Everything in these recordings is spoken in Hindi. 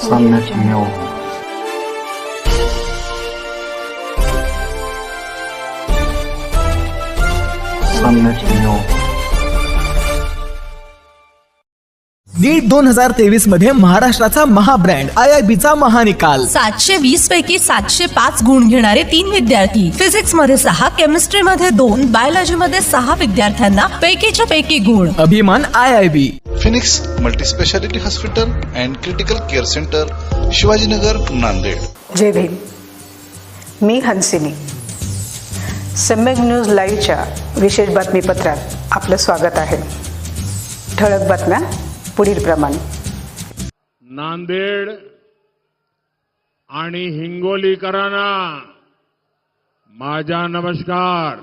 Sammetnio. Sammetnio. नीट 2023 मध्ये महाराष्ट्राचा महाब्रँड IIBचा महानिकाल 720 पैकी 705 गुण घेणारे 3 विद्यार्थी, फिजिक्स मध्ये 6, केमिस्ट्री मध्ये 2, बायोलॉजी मध्ये 6 विद्यार्थ्यांना पैकीच्या पैकी गुण. अभिमान IIB. Phoenix multispeciality hospital and critical care centre, Shivajinagar, Nanded. जय भीम. मी हंसिनी. सम्यक न्यूज लाईव्हच्या विशेष बातमीपत्रात आपलं स्वागत आहे. ठळक बातम्या पुढील प्रमाणे. नांदेड आणि हिंगोलीकरांना माझा नमस्कार.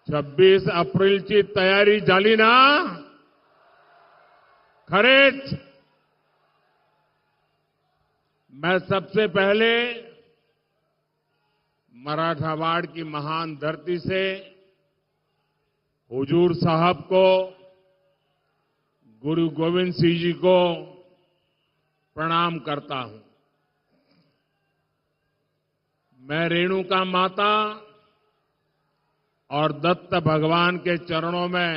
26 एप्रिलची तयारी झाली ना? खरेच मैं सबसे पहले मराठावाड़ की महान धरती से हुजूर साहब को, गुरु गोविंद सिंह जी को प्रणाम करता हूं. मैं रेणुका माता और दत्त भगवान के चरणों में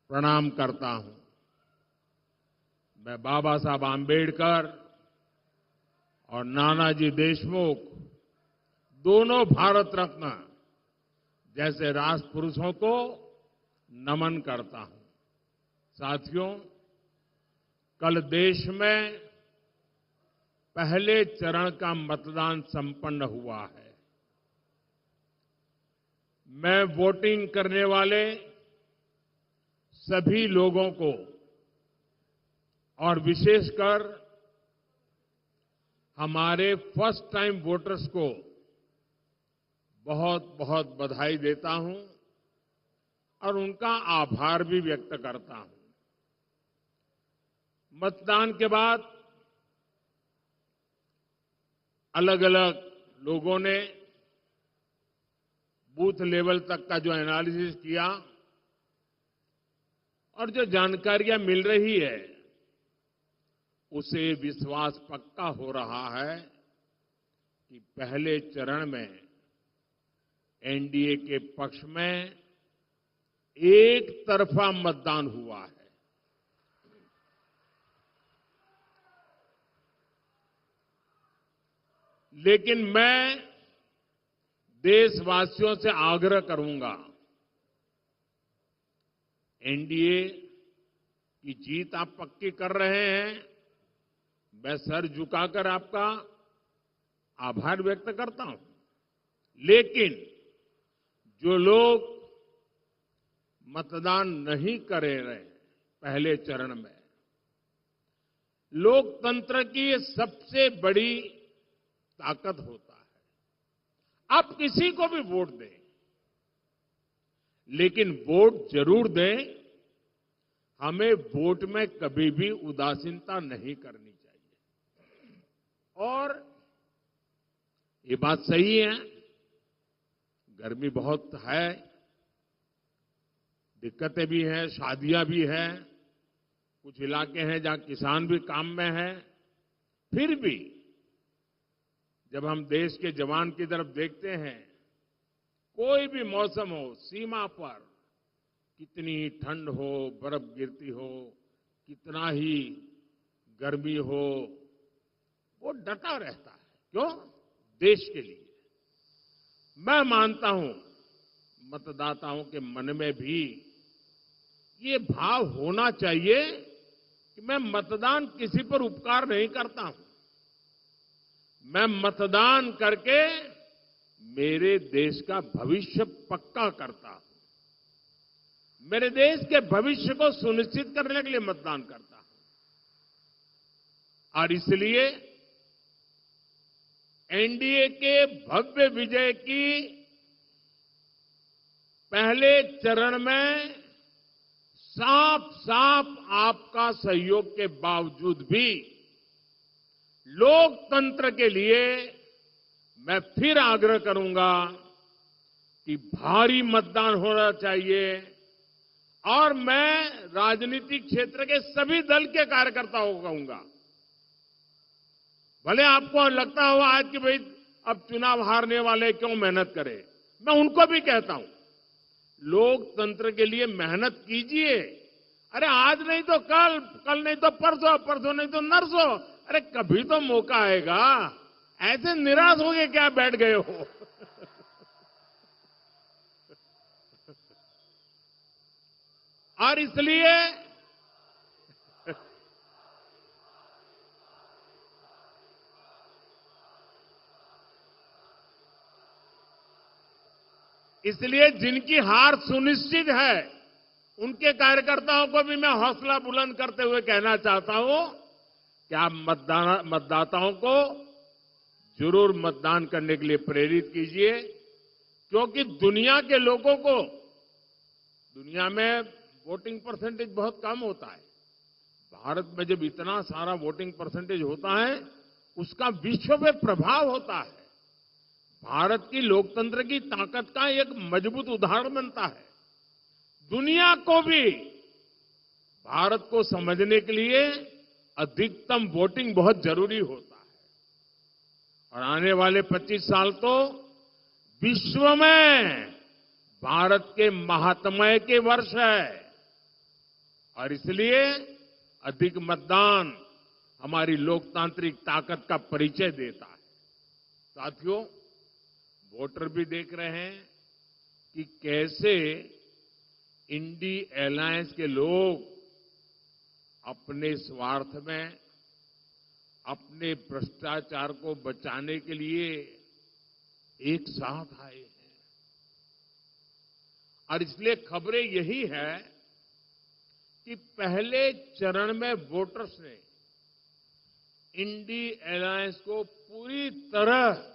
प्रणाम करता हूं. मैं बाबा साहब आंबेडकर और नानाजी देशमुख, दोनों भारत रत्न जैसे राष्ट्रपुरुषों को नमन करता हूं. साथियों, कल देश में पहले चरण का मतदान संपन्न हुआ है. मैं वोटिंग करने वाले सभी लोगों को और विशेषकर हमारे फर्स्ट टाइम वोटर्स को बहुत बहुत बधाई देता हूं और उनका आभार भी व्यक्त करता हूं. मतदान के बाद अलग अलग लोगों ने बूथ लेवल तक का जो एनालिसिस किया और जो जानकारियां मिल रही है, उसे विश्वास पक्का हो रहा है कि पहले चरण में एनडीए के पक्ष में एक तरफा मतदान हुआ है. लेकिन मैं देशवासियों से आग्रह करूंगा, एनडीए की जीत आप पक्की कर रहे हैं, मैं सर झुकाकर आपका आभार व्यक्त करता हूं. लेकिन जो लोग मतदान नहीं करे रहे पहले चरण में, लोकतंत्र की ये सबसे बड़ी ताकत होता है. आप किसी को भी वोट दें, लेकिन वोट जरूर दें. हमें वोट में कभी भी उदासीनता नहीं करनी चाहिए. और ये बात सही है, गर्मी बहुत है, दिक्कतें भी हैं, शादियां भी हैं, कुछ इलाके हैं जहां किसान भी काम में हैं. फिर भी जब हम देश के जवान की तरफ देखते हैं, कोई भी मौसम हो, सीमा पर कितनी ठंड हो, बर्फ गिरती हो, कितना ही गर्मी हो, वो डटा रहता है. क्यों? देश के लिए. मैं मानता हूं मतदाताओं के मन में भी ये भाव होना चाहिए कि मैं मतदान किसी पर उपकार नहीं करता हूं. मैं मतदान करके मेरे देश का भविष्य पक्का करता हूं. मेरे देश के भविष्य को सुनिश्चित करने के लिए मतदान करता हूं. और इसलिए एनडीए के भव्य विजय की पहले चरण में साफ साफ आपका सहयोग के बावजूद भी लोकतंत्र के लिए मैं फिर आग्रह करूंगा कि भारी मतदान होना चाहिए. और मैं राजनीतिक क्षेत्र के सभी दल के कार्यकर्ताओं को कहूंगा, भले आपको लगता हो आज कि भाई अब चुनाव हारने वाले क्यों मेहनत करें, मैं उनको भी कहता हूं, लोकतंत्र के लिए मेहनत कीजिए। अरे आज नहीं तो कल, कल नहीं तो परसों, परसों नहीं तो नरसों, अरे कभी तो मौका आएगा। ऐसे निराश हो गए क्या बैठ गए हो? और इसलिए जिनकी हार सुनिश्चित है उनके कार्यकर्ताओं को भी मैं हौसला बुलंद करते हुए कहना चाहता हूं कि आप मतदाताओं को जरूर मतदान करने के लिए प्रेरित कीजिए, क्योंकि दुनिया के लोगों को, दुनिया में वोटिंग परसेंटेज बहुत कम होता है। भारत में जब इतना सारा वोटिंग परसेंटेज होता है, उसका विश्व पे प्रभाव होता है। भारत की लोकतंत्र की ताकत का एक मजबूत उदाहरण बनता है। दुनिया को भी भारत को समझने के लिए अधिकतम वोटिंग बहुत जरूरी होता है। और आने वाले 25 साल तो विश्व में भारत के महात्म्य के वर्ष है, और इसलिए अधिक मतदान हमारी लोकतांत्रिक ताकत का परिचय देता है। साथियों, वोटर भी देख रहे हैं कि कैसे इंडी अलायंस के लोग अपने स्वार्थ में, अपने भ्रष्टाचार को बचाने के लिए एक साथ आए हैं। और इसलिए खबरें यही है कि पहले चरण में वोटर्स ने इंडी अलायंस को पूरी तरह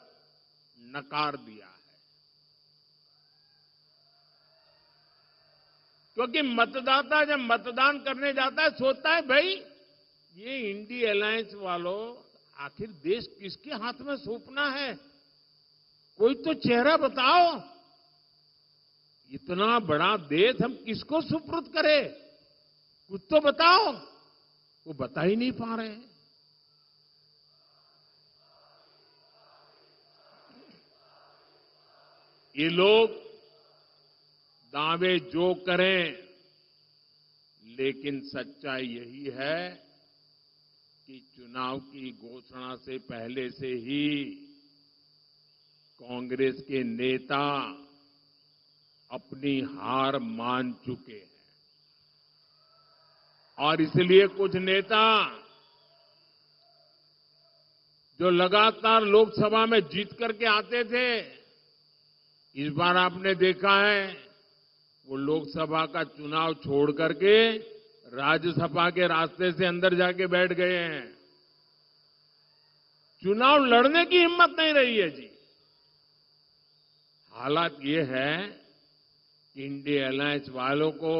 नकार दिया है, क्योंकि मतदाता जब मतदान करने जाता है सोचता है भाई ये इंडी अलायंस वालों आखिर देश किसके हाथ में सौंपना है, कोई तो चेहरा बताओ, इतना बड़ा देश हम किसको सुपुर्द करें, कुछ तो बताओ। वो बता ही नहीं पा रहे हैं। ये लोग दावे जो करें, लेकिन सच्चाई यही है कि चुनाव की घोषणा से पहले से ही कांग्रेस के नेता अपनी हार मान चुके हैं। और इसलिए कुछ नेता जो लगातार लोकसभा में जीत करके आते थे, इस बार आपने देखा है वो लोकसभा का चुनाव छोड़ करके राज्यसभा के रास्ते से अंदर जाके बैठ गए हैं। चुनाव लड़ने की हिम्मत नहीं रही है जी। हालात ये है कि इंडिया अलायंस वालों को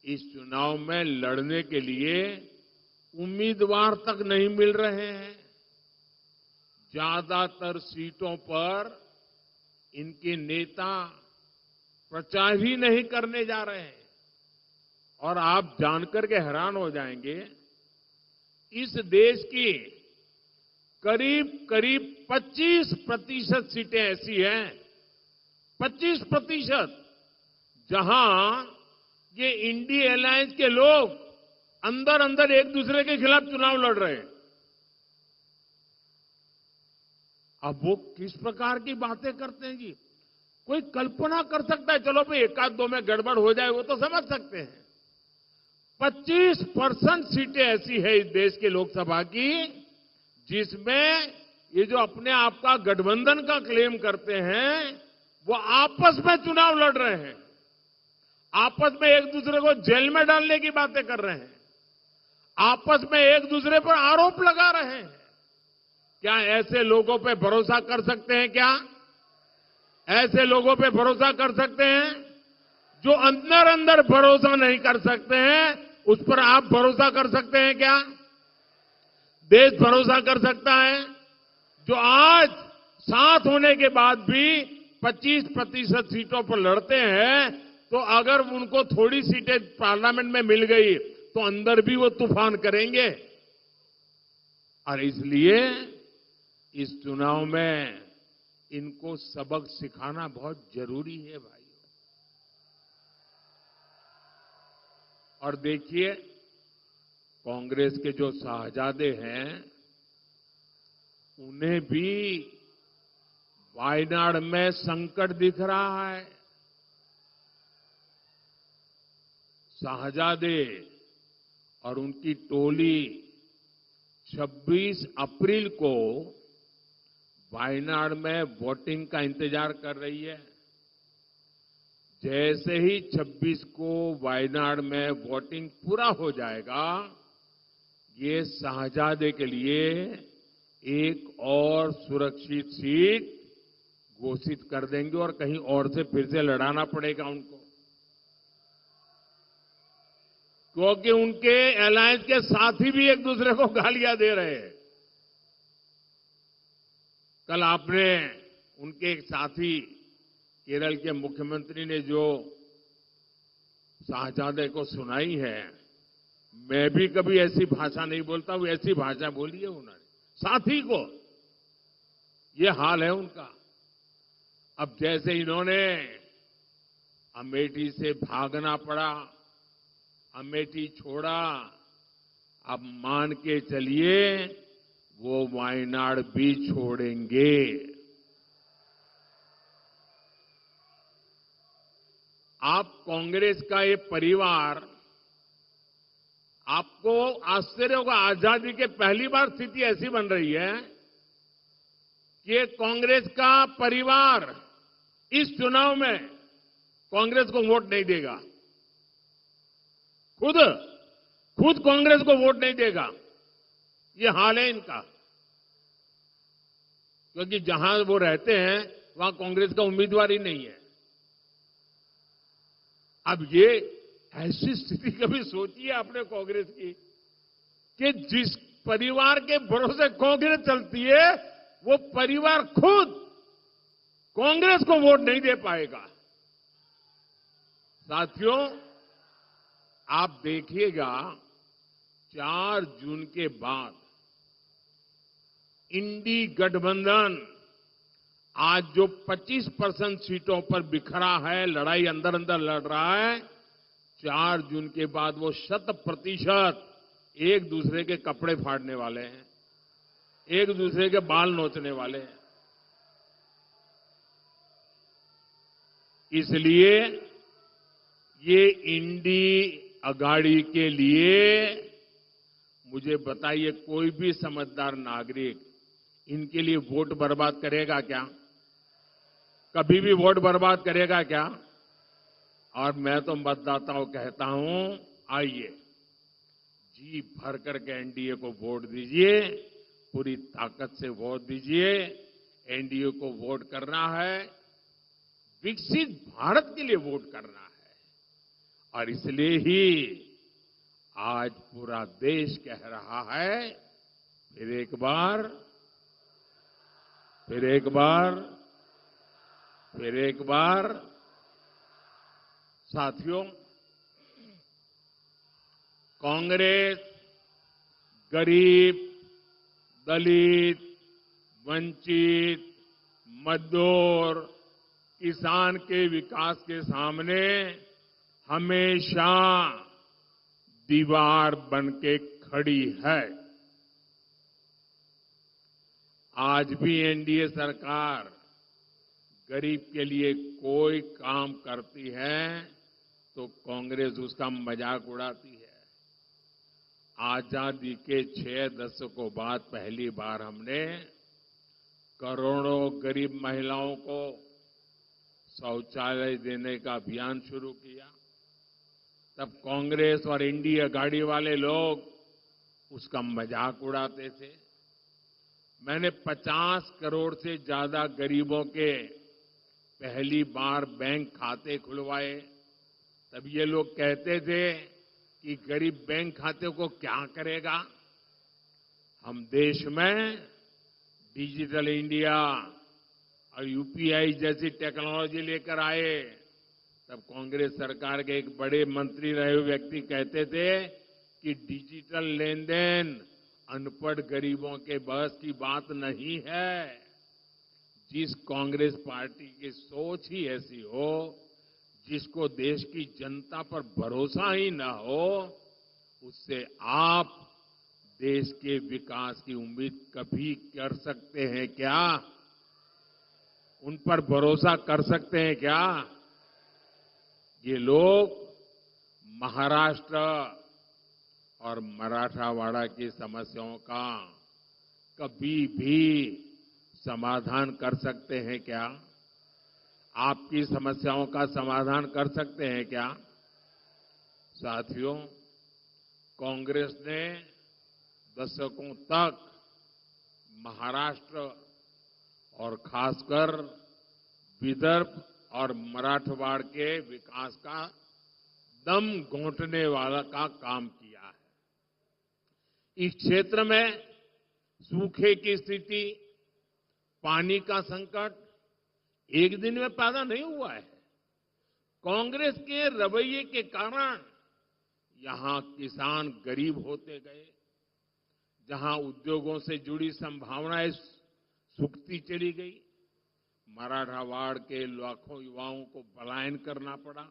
इस चुनाव में लड़ने के लिए उम्मीदवार तक नहीं मिल रहे हैं। ज्यादातर सीटों पर इनके नेता प्रचार ही नहीं करने जा रहे हैं। और आप जानकर के हैरान हो जाएंगे, इस देश की करीब 25% सीटें ऐसी हैं, 25%, जहां ये इंडी अलायंस के लोग अंदर अंदर एक दूसरे के खिलाफ चुनाव लड़ रहे हैं। अब वो किस प्रकार की बातें करते हैं जी, कोई कल्पना कर सकता है। चलो भाई एक आध दो में गड़बड़ हो जाए वो तो समझ सकते हैं। 25% सीटें ऐसी है इस देश के लोकसभा की जिसमें ये जो अपने आप का गठबंधन का क्लेम करते हैं वो आपस में चुनाव लड़ रहे हैं, आपस में एक दूसरे को जेल में डालने की बातें कर रहे हैं, आपस में एक दूसरे पर आरोप लगा रहे हैं। क्या ऐसे लोगों पे भरोसा कर सकते हैं? क्या ऐसे लोगों पे भरोसा कर सकते हैं? जो अंदर अंदर भरोसा नहीं कर सकते हैं उस पर आप भरोसा कर सकते हैं क्या? देश भरोसा कर सकता है? जो आज साथ होने के बाद भी 25% सीटों पर लड़ते हैं, तो अगर उनको थोड़ी सीटें पार्लियामेंट में मिल गई तो अंदर भी वो तूफान करेंगे। और इसलिए इस चुनाव में इनको सबक सिखाना बहुत जरूरी है भाई। और देखिए, कांग्रेस के जो शाहजादे हैं उन्हें भी वायनाड में संकट दिख रहा है। शाहजादे और उनकी टोली 26 अप्रैल को वायनाड में वोटिंग का इंतजार कर रही है। जैसे ही 26 को वायनाड में वोटिंग पूरा हो जाएगा, ये शाहजादे के लिए एक और सुरक्षित सीट घोषित कर देंगे और कहीं और से फिर से लड़ाना पड़ेगा उनको, क्योंकि उनके अलायंस के साथी भी एक दूसरे को गालियां दे रहे हैं। कल आपने उनके एक साथी केरल के मुख्यमंत्री ने जो शाहजादे को सुनाई है, मैं भी कभी ऐसी भाषा नहीं बोलता हूं, ऐसी भाषा बोली है उन्होंने साथी को। ये हाल है उनका। अब जैसे इन्होंने अमेठी से भागना पड़ा, अमेठी छोड़ा, अब मान के चलिए वो वायनाड भी छोड़ेंगे। आप कांग्रेस का ये परिवार, आपको आश्चर्य होगा, आजादी के पहली बार स्थिति ऐसी बन रही है कि कांग्रेस का परिवार इस चुनाव में कांग्रेस को वोट नहीं देगा। खुद कांग्रेस को वोट नहीं देगा। ये हाल है इनका, क्योंकि जहां वो रहते हैं वहां कांग्रेस का उम्मीदवार ही नहीं है। अब ये ऐसी स्थिति कभी सोचिए आपने कांग्रेस की कि जिस परिवार के भरोसे कांग्रेस चलती है, वो परिवार खुद कांग्रेस को वोट नहीं दे पाएगा। साथियों, आप देखिएगा 4 जून के बाद इंडी गठबंधन आज जो 25% सीटों पर बिखरा है, लड़ाई अंदर अंदर लड़ रहा है, 4 जून के बाद वो 100% एक दूसरे के कपड़े फाड़ने वाले हैं, एक दूसरे के बाल नोचने वाले हैं। इसलिए ये इंडी अगाड़ी के लिए मुझे बताइए, कोई भी समझदार नागरिक इनके लिए वोट बर्बाद करेगा क्या? कभी भी वोट बर्बाद करेगा क्या? और मैं तो मतदाताओं को कहता हूं, आइए जी भर करके एनडीए को वोट दीजिए, पूरी ताकत से वोट दीजिए। एनडीए को वोट करना है, विकसित भारत के लिए वोट करना है। और इसलिए ही आज पूरा देश कह रहा है, फिर एक बार साथियों, कांग्रेस गरीब, दलित, वंचित, मजदूर, किसान के विकास के सामने हमेशा दीवार बन के खड़ी है। आज भी एनडीए सरकार गरीब के लिए कोई काम करती है तो कांग्रेस उसका मजाक उड़ाती है। आजादी के 6 दशकों बाद पहली बार हमने करोड़ों गरीब महिलाओं को शौचालय देने का अभियान शुरू किया। तब कांग्रेस और इंडिया अगाड़ी वाले लोग उसका मजाक उड़ाते थे। मैंने 50 करोड़ से ज्यादा गरीबों के पहली बार बैंक खाते खुलवाए। तब ये लोग कहते थे कि गरीब बैंक खाते को क्या करेगा। हम देश में डिजिटल इंडिया और यूपीआई जैसी टेक्नोलॉजी लेकर आए। तब कांग्रेस सरकार के एक बड़े मंत्री रहे हुए व्यक्ति कहते थे कि डिजिटल लेन देन अनपढ़ गरीबों के बस की बात नहीं है। जिस कांग्रेस पार्टी की सोच ही ऐसी हो, जिसको देश की जनता पर भरोसा ही न हो, उससे आप देश के विकास की उम्मीद कभी कर सकते हैं क्या? उन पर भरोसा कर सकते हैं क्या? ये लोग महाराष्ट्र और मराठवाड़ा की समस्याओं का कभी भी समाधान कर सकते हैं क्या? आपकी समस्याओं का समाधान कर सकते हैं क्या? साथियों, कांग्रेस ने दशकों तक महाराष्ट्र और खासकर विदर्भ और मराठवाड़ के विकास का दम घोंटने वाला का काम किया है। इस क्षेत्र में सूखे की स्थिति, पानी का संकट एक दिन में पैदा नहीं हुआ है। कांग्रेस के रवैये के कारण यहां किसान गरीब होते गए, जहां उद्योगों से जुड़ी संभावनाएं सूखती चली गई, मराठवाड़ के लाखों युवाओं को पलायन करना पड़ा।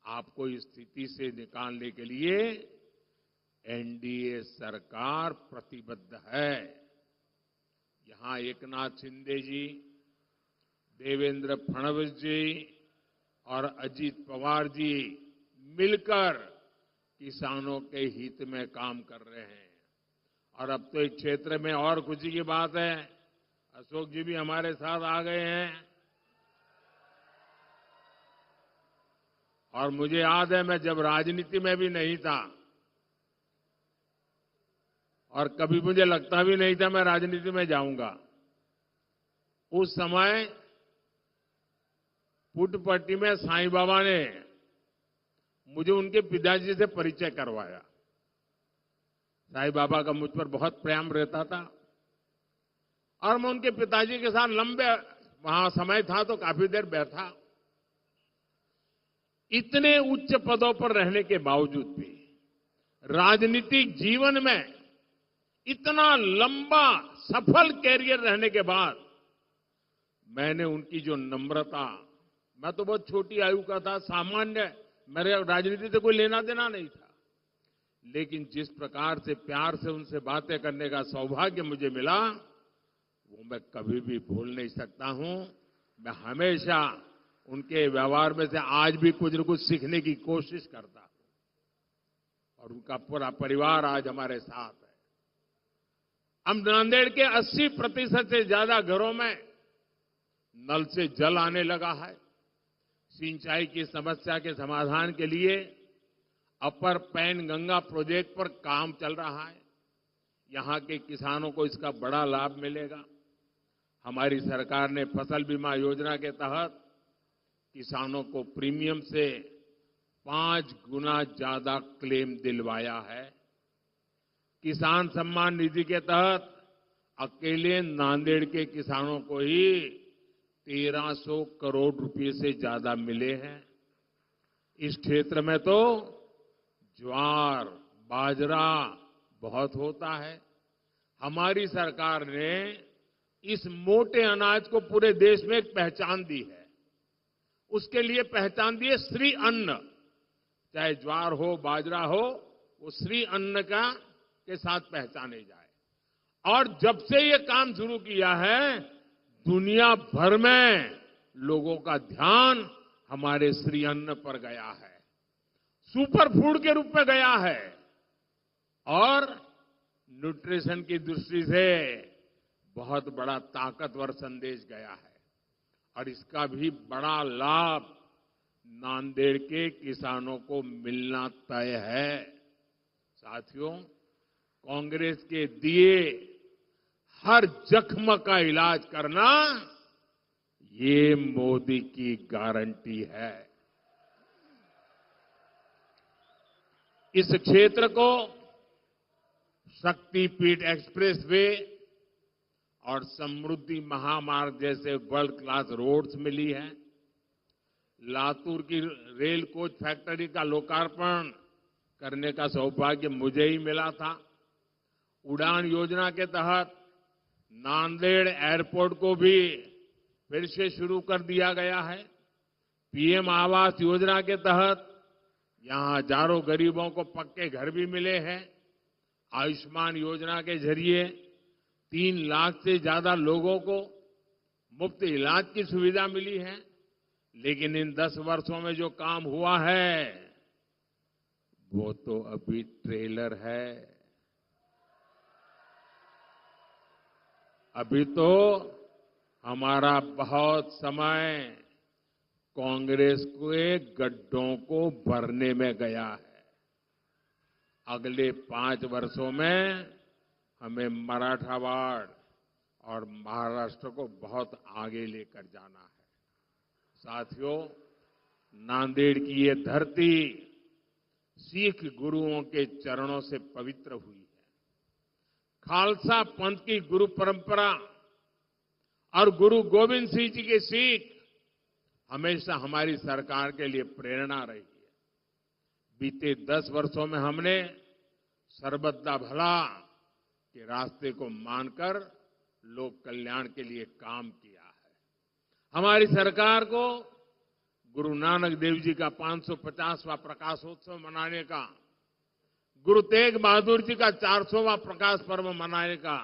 आपको इस स्थिति से निकालने के लिए एनडीए सरकार प्रतिबद्ध है। यहां एकनाथ शिंदे जी, देवेंद्र फडणवीस जी और अजीत पवार जी मिलकर किसानों के हित में काम कर रहे हैं। और अब तो इस क्षेत्र में और खुशी की बात है, अशोक जी भी हमारे साथ आ गए हैं। और मुझे याद है, मैं जब राजनीति में भी नहीं था और कभी मुझे लगता भी नहीं था मैं राजनीति में जाऊंगा, उस समय पुट्टपट्टी में साईं बाबा ने मुझे उनके पिताजी से परिचय करवाया। साईं बाबा का मुझ पर बहुत प्रेम रहता था और मैं उनके पिताजी के साथ लंबे वहां समय था तो काफी देर बैठा। इतने उच्च पदों पर रहने के बावजूद भी राजनीतिक जीवन में इतना लंबा सफल कैरियर रहने के बाद मैंने उनकी जो नम्रता, मैं तो बहुत छोटी आयु का था, सामान्य, मेरे राजनीति से कोई लेना देना नहीं था, लेकिन जिस प्रकार से प्यार से उनसे बातें करने का सौभाग्य मुझे मिला, वो मैं कभी भी भूल नहीं सकता हूं। मैं हमेशा उनके व्यवहार में से आज भी कुछ न कुछ सीखने की कोशिश करता हूं और उनका पूरा परिवार आज हमारे साथ है। अब नांदेड़ के 80% से ज्यादा घरों में नल से जल आने लगा है। सिंचाई की समस्या के समाधान के लिए अपर पैन गंगा प्रोजेक्ट पर काम चल रहा है। यहां के किसानों को इसका बड़ा लाभ मिलेगा। हमारी सरकार ने फसल बीमा योजना के तहत किसानों को प्रीमियम से 5 गुना ज्यादा क्लेम दिलवाया है। किसान सम्मान निधि के तहत अकेले नांदेड़ के किसानों को ही 1300 करोड़ रुपए से ज्यादा मिले हैं। इस क्षेत्र में तो ज्वार, बाजरा बहुत होता है। हमारी सरकार ने इस मोटे अनाज को पूरे देश में एक पहचान दी है। उसके लिए पहचान दी है श्री अन्न। चाहे ज्वार हो, बाजरा हो, वो श्री अन्न के साथ पहचाने जाए। और जब से ये काम शुरू किया है, दुनिया भर में लोगों का ध्यान हमारे श्री अन्न पर गया है, सुपर फूड के रूप में गया है और न्यूट्रिशन की दृष्टि से बहुत बड़ा ताकतवर संदेश गया है। और इसका भी बड़ा लाभ नांदेड़ के किसानों को मिलना तय है। साथियों, कांग्रेस के दिए हर जख्म का इलाज करना ये मोदी की गारंटी है। इस क्षेत्र को शक्तिपीठ एक्सप्रेस वे और समृद्धि महामार्ग जैसे वर्ल्ड क्लास रोड्स मिली है। लातूर की रेल कोच फैक्ट्री का लोकार्पण करने का सौभाग्य मुझे ही मिला था। उड़ान योजना के तहत नांदेड़ एयरपोर्ट को भी फिर से शुरू कर दिया गया है। पीएम आवास योजना के तहत यहां हजारों गरीबों को पक्के घर भी मिले हैं। आयुष्मान योजना के जरिए 3 लाख से ज्यादा लोगों को मुफ्त इलाज की सुविधा मिली है। लेकिन इन 10 वर्षों में जो काम हुआ है वो तो अभी ट्रेलर है। अभी तो हमारा बहुत समय कांग्रेस के गड्ढों को भरने में गया है। अगले 5 वर्षों में हमें मराठवाड़ और महाराष्ट्र को बहुत आगे लेकर जाना है। साथियों, नांदेड़ की ये धरती सिख गुरुओं के चरणों से पवित्र हुई है। खालसा पंथ की गुरु परंपरा और गुरु गोविंद सिंह जी की सीख हमेशा हमारी सरकार के लिए प्रेरणा रही है। बीते 10 वर्षों में हमने सर्वदा भला के रास्ते को मानकर लोक कल्याण के लिए काम किया है। हमारी सरकार को गुरु नानक देव जी का 550वां प्रकाशोत्सव मनाने का, गुरु तेग बहादुर जी का 400वां प्रकाश पर्व मनाने का,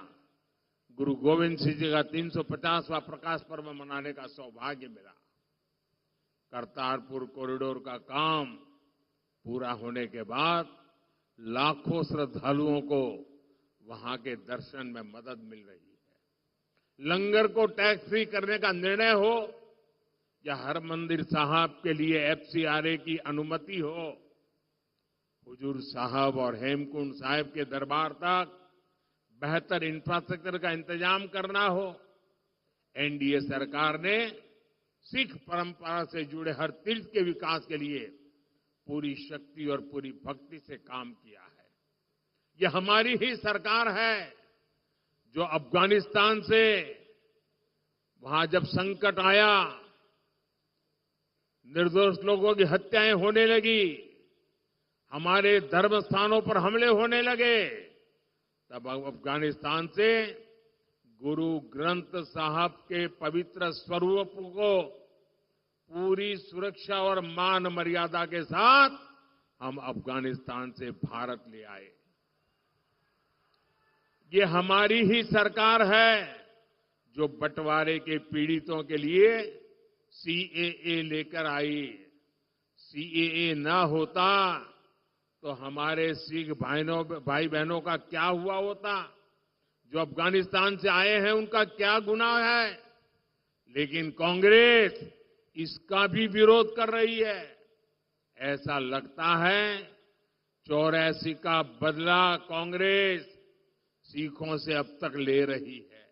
गुरु गोविंद सिंह जी का 350वां प्रकाश पर्व मनाने का सौभाग्य मिला। करतारपुर कॉरिडोर का काम पूरा होने के बाद लाखों श्रद्धालुओं को वहां के दर्शन में मदद मिल रही है। लंगर को टैक्स फ्री करने का निर्णय हो या हर मंदिर साहब के लिए एफसीआरए की अनुमति हो, हुजूर साहब और हेमकुंड साहिब के दरबार तक बेहतर इंफ्रास्ट्रक्चर का इंतजाम करना हो, एनडीए सरकार ने सिख परंपरा से जुड़े हर तीर्थ के विकास के लिए पूरी शक्ति और पूरी भक्ति से काम किया है। यह हमारी ही सरकार है जो अफगानिस्तान से वहां जब संकट आया, निर्दोष लोगों की हत्याएं होने लगी, हमारे धर्म स्थानों पर हमले होने लगे, तब अफगानिस्तान से गुरु ग्रंथ साहब के पवित्र स्वरूप को पूरी सुरक्षा और मान मर्यादा के साथ हम अफगानिस्तान से भारत ले आए। ये हमारी ही सरकार है जो बंटवारे के पीड़ितों के लिए सीएए लेकर आई। सीएए ना होता तो हमारे सिख भाई बहनों का क्या हुआ होता? जो अफगानिस्तान से आए हैं उनका क्या गुनाह है? लेकिन कांग्रेस इसका भी विरोध कर रही है। ऐसा लगता है 84 का बदला कांग्रेस सिखों से अब तक ले रही है।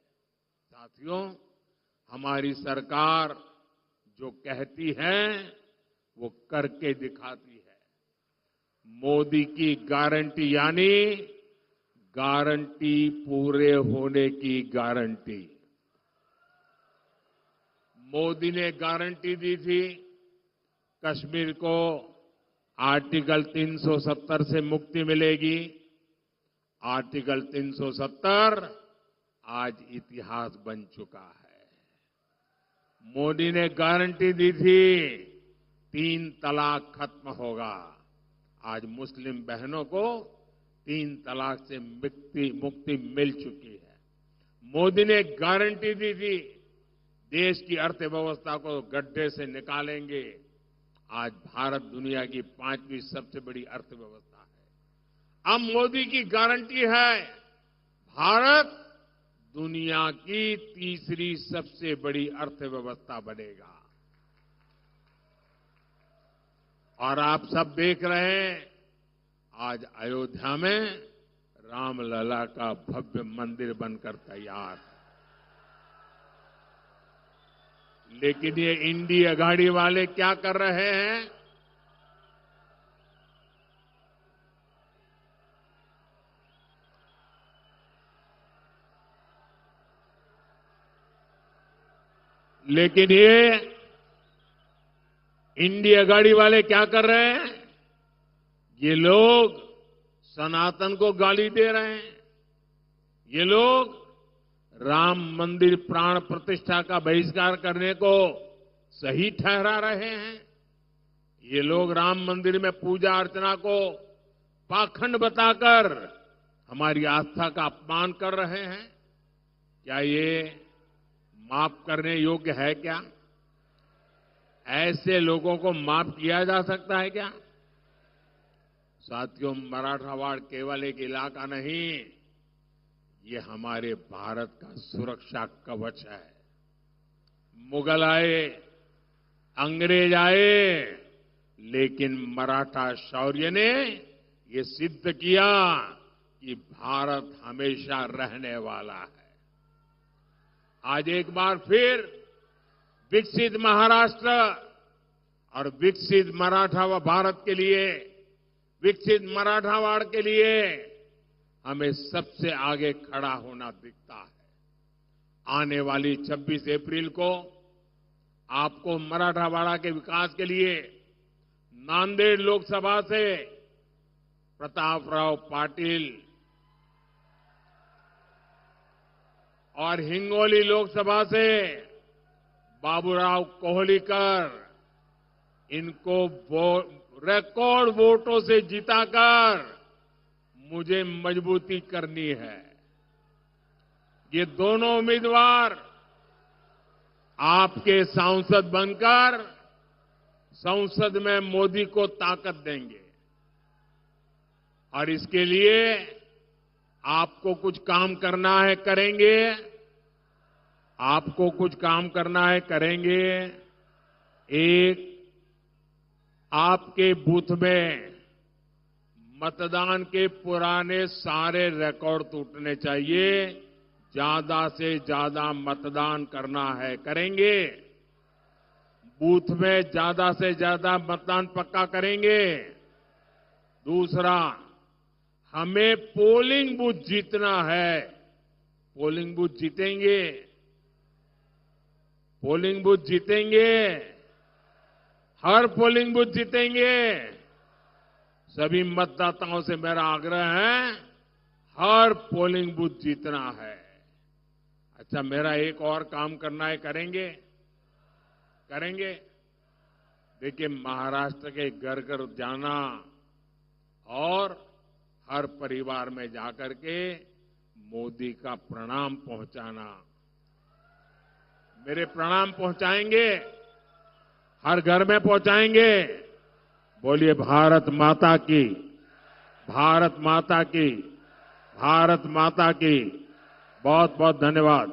साथियों, हमारी सरकार जो कहती है वो करके दिखाती है। मोदी की गारंटी यानी गारंटी पूरे होने की गारंटी। मोदी ने गारंटी दी थी कश्मीर को आर्टिकल 370 से मुक्ति मिलेगी। आर्टिकल 370 आज इतिहास बन चुका है। मोदी ने गारंटी दी थी 3 तलाक खत्म होगा। आज मुस्लिम बहनों को 3 तलाक से मुक्ति मिल चुकी है। मोदी ने गारंटी दी थी देश की अर्थव्यवस्था को गड्ढे से निकालेंगे। आज भारत दुनिया की 5वीं सबसे बड़ी अर्थव्यवस्था है। अब मोदी की गारंटी है भारत दुनिया की 3री सबसे बड़ी अर्थव्यवस्था बनेगा। और आप सब देख रहे हैं आज अयोध्या में रामलला का भव्य मंदिर बनकर तैयार है। लेकिन ये इंडी अघाड़ी वाले क्या कर रहे हैं? लेकिन इंडिया गाड़ी वाले क्या कर रहे हैं? ये लोग सनातन को गाली दे रहे हैं। ये लोग राम मंदिर प्राण प्रतिष्ठा का बहिष्कार करने को सही ठहरा रहे हैं। ये लोग राम मंदिर में पूजा अर्चना को पाखंड बताकर हमारी आस्था का अपमान कर रहे हैं। क्या ये माफ करने योग्य है क्या? ऐसे लोगों को माफ किया जा सकता है क्या? साथियों, मराठवाड़ केवल एक इलाका नहीं, ये हमारे भारत का सुरक्षा कवच है। मुगल आए, अंग्रेज आए, लेकिन मराठा शौर्य ने ये सिद्ध किया कि भारत हमेशा रहने वाला है। आज एक बार फिर विकसित महाराष्ट्र और विकसित मराठा भारत के लिए, विकसित मराठावाड़ के लिए हमें सबसे आगे खड़ा होना दिखता है। आने वाली 26 अप्रैल को आपको मराठावाड़ा के विकास के लिए नांदेड़ लोकसभा से प्रतापराव पाटिल और हिंगोली लोकसभा से बाबूराव कोहलीकर, इनको रिकॉर्ड वोटों से जिताकर मुझे मजबूती करनी है। ये दोनों उम्मीदवार आपके सांसद बनकर संसद में मोदी को ताकत देंगे और इसके लिए आपको कुछ काम करना है, करेंगे। आपको कुछ काम करना है, करेंगे। एक, आपके बूथ में मतदान के पुराने सारे रिकॉर्ड टूटने चाहिए। ज्यादा से ज्यादा मतदान करना है, करेंगे। बूथ में ज्यादा से ज्यादा मतदान पक्का करेंगे। दूसरा, हमें पोलिंग बूथ जीतना है। पोलिंग बूथ जीतेंगे, पोलिंग बूथ जीतेंगे, हर पोलिंग बूथ जीतेंगे। सभी मतदाताओं से मेरा आग्रह है, हर पोलिंग बूथ जीतना है। अच्छा, मेरा एक और काम करना है, करेंगे? करेंगे। देखिए, महाराष्ट्र के घर घर जाना और हर परिवार में जाकर के मोदी का प्रणाम पहुंचाना। मेरे प्रणाम पहुंचाएंगे, हर घर में पहुंचाएंगे। बोलिए भारत माता की, भारत माता की, भारत माता की। बहुत बहुत धन्यवाद।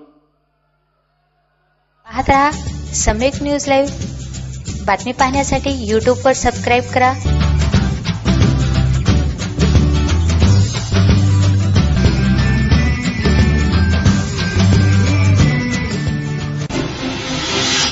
पाहत रहा सम्यक न्यूज लाईव्ह। बातमी पाहण्यासाठी यूट्यूबवर सबस्क्राईब करा,